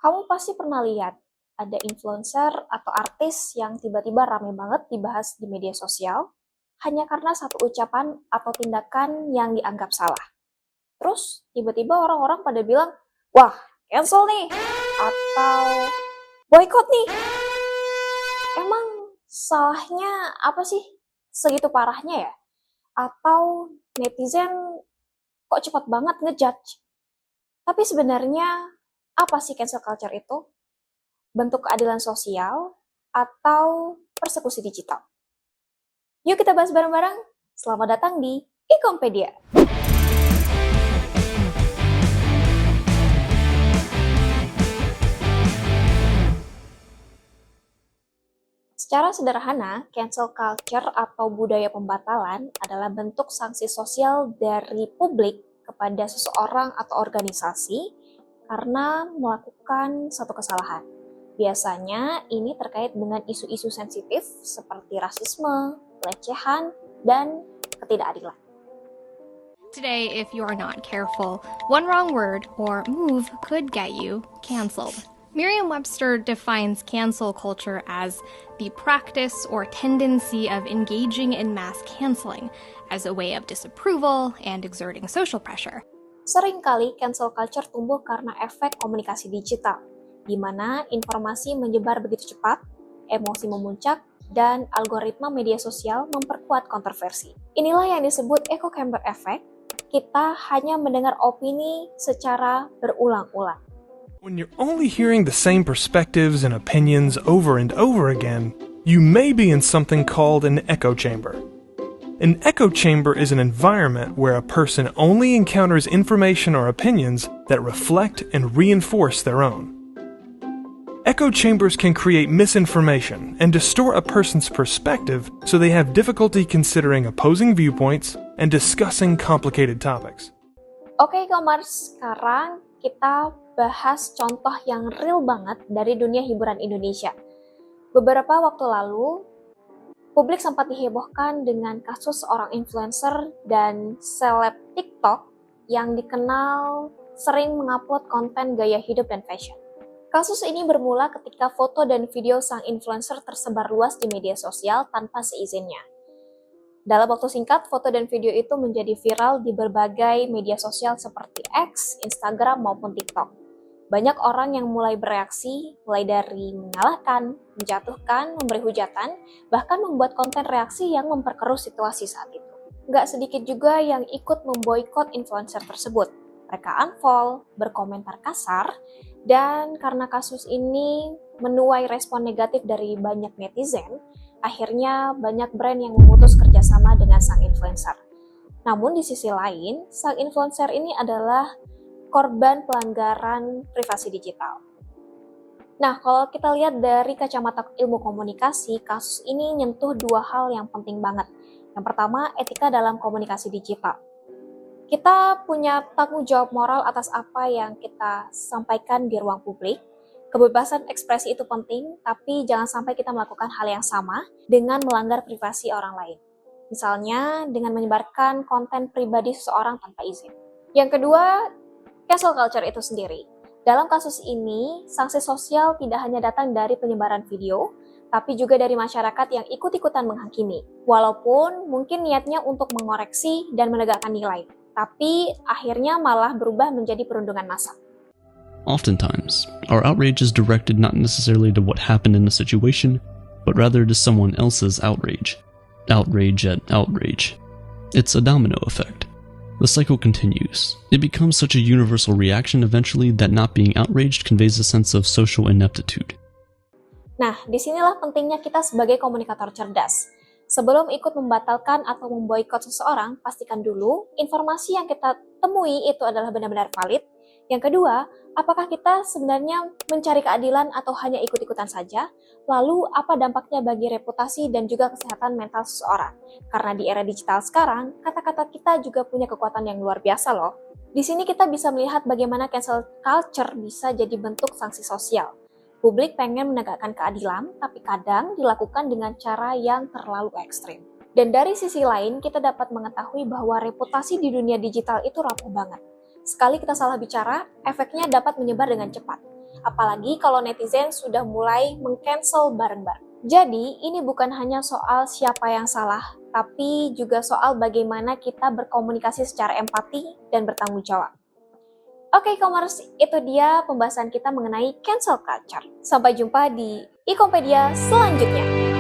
Kamu pasti pernah lihat ada influencer atau artis yang tiba-tiba rame banget dibahas di media sosial hanya karena satu ucapan atau tindakan yang dianggap salah. Terus tiba-tiba orang-orang pada bilang, wah cancel nih, atau boykot nih. Emang salahnya apa sih? Segitu parahnya ya? Atau netizen kok cepat banget ngejudge? Tapi sebenarnya apa sih cancel culture itu? Bentuk keadilan sosial, atau persekusi digital? Yuk kita bahas bareng-bareng. Selamat datang di Ikompedia. Secara sederhana, cancel culture atau budaya pembatalan adalah bentuk sanksi sosial dari publik kepada seseorang atau organisasi karena melakukan satu kesalahan. Biasanya ini terkait dengan isu-isu sensitif seperti rasisme, pelecehan, dan ketidakadilan. Today, if you're not careful, one wrong word or move could get you canceled. Merriam-Webster defines cancel culture as the practice or tendency of engaging in mass canceling as a way of disapproval and exerting social pressure. Seringkali cancel culture tumbuh karena efek komunikasi digital, di mana informasi menyebar begitu cepat, emosi memuncak, dan algoritma media sosial memperkuat kontroversi. Inilah yang disebut echo chamber effect. Kita hanya mendengar opini secara berulang-ulang. When you're only hearing the same perspectives and opinions over and over again, you may be in something called an echo chamber. An echo chamber is an environment where a person only encounters information or opinions that reflect and reinforce their own. Echo chambers can create misinformation and distort a person's perspective so they have difficulty considering opposing viewpoints and discussing complicated topics. Oke, Komers, sekarang kita bahas contoh yang real banget dari dunia hiburan Indonesia. Beberapa waktu lalu, publik sempat dihebohkan dengan kasus seorang influencer dan seleb TikTok yang dikenal sering mengupload konten gaya hidup dan fashion. Kasus ini bermula ketika foto dan video sang influencer tersebar luas di media sosial tanpa seizinnya. Dalam waktu singkat, foto dan video itu menjadi viral di berbagai media sosial seperti X, Instagram, maupun TikTok. Banyak orang yang mulai bereaksi, mulai dari menyalahkan, menjatuhkan, memberi hujatan, bahkan membuat konten reaksi yang memperkeruh situasi saat itu. Nggak sedikit juga yang ikut memboikot influencer tersebut. Mereka unfollow, berkomentar kasar, dan karena kasus ini menuai respon negatif dari banyak netizen, akhirnya banyak brand yang memutus kerjasama dengan sang influencer. Namun di sisi lain, sang influencer ini adalah korban pelanggaran privasi digital. Nah, kalau kita lihat dari kacamata ilmu komunikasi, kasus ini nyentuh dua hal yang penting banget. Yang pertama, etika dalam komunikasi digital. Kita punya tanggung jawab moral atas apa yang kita sampaikan di ruang publik. Kebebasan ekspresi itu penting, tapi jangan sampai kita melakukan hal yang sama dengan melanggar privasi orang lain. Misalnya, dengan menyebarkan konten pribadi seseorang tanpa izin. Yang kedua, cancel culture itu sendiri. Dalam kasus ini, sanksi sosial tidak hanya datang dari penyebaran video, tapi juga dari masyarakat yang ikut-ikutan menghakimi. Walaupun mungkin niatnya untuk mengoreksi dan menegakkan nilai, tapi akhirnya malah berubah menjadi perundungan massa. Oftentimes, our outrage is directed not necessarily to what happened in the situation, but rather to someone else's outrage. Outrage at outrage. It's a domino effect. The cycle continues. It becomes such a universal reaction eventually that not being outraged conveys a sense of social ineptitude. Nah, disinilah pentingnya kita sebagai komunikator cerdas. Sebelum ikut membatalkan atau memboikot seseorang, pastikan dulu informasi yang kita temui itu adalah benar-benar valid. Yang kedua, apakah kita sebenarnya mencari keadilan atau hanya ikut-ikutan saja? Lalu, apa dampaknya bagi reputasi dan juga kesehatan mental seseorang? Karena di era digital sekarang, kata-kata kita juga punya kekuatan yang luar biasa loh. Di sini kita bisa melihat bagaimana cancel culture bisa jadi bentuk sanksi sosial. Publik pengen menegakkan keadilan, tapi kadang dilakukan dengan cara yang terlalu ekstrim. Dan dari sisi lain, kita dapat mengetahui bahwa reputasi di dunia digital itu rapuh banget. Sekali kita salah bicara, efeknya dapat menyebar dengan cepat. apalagi kalau netizen sudah mulai meng-cancel bareng-bareng. Jadi, ini bukan hanya soal siapa yang salah, tapi juga soal bagaimana kita berkomunikasi secara empati dan bertanggung jawab. Oke, Commerce, itu dia pembahasan kita mengenai cancel culture. Sampai jumpa di Ikopedia selanjutnya.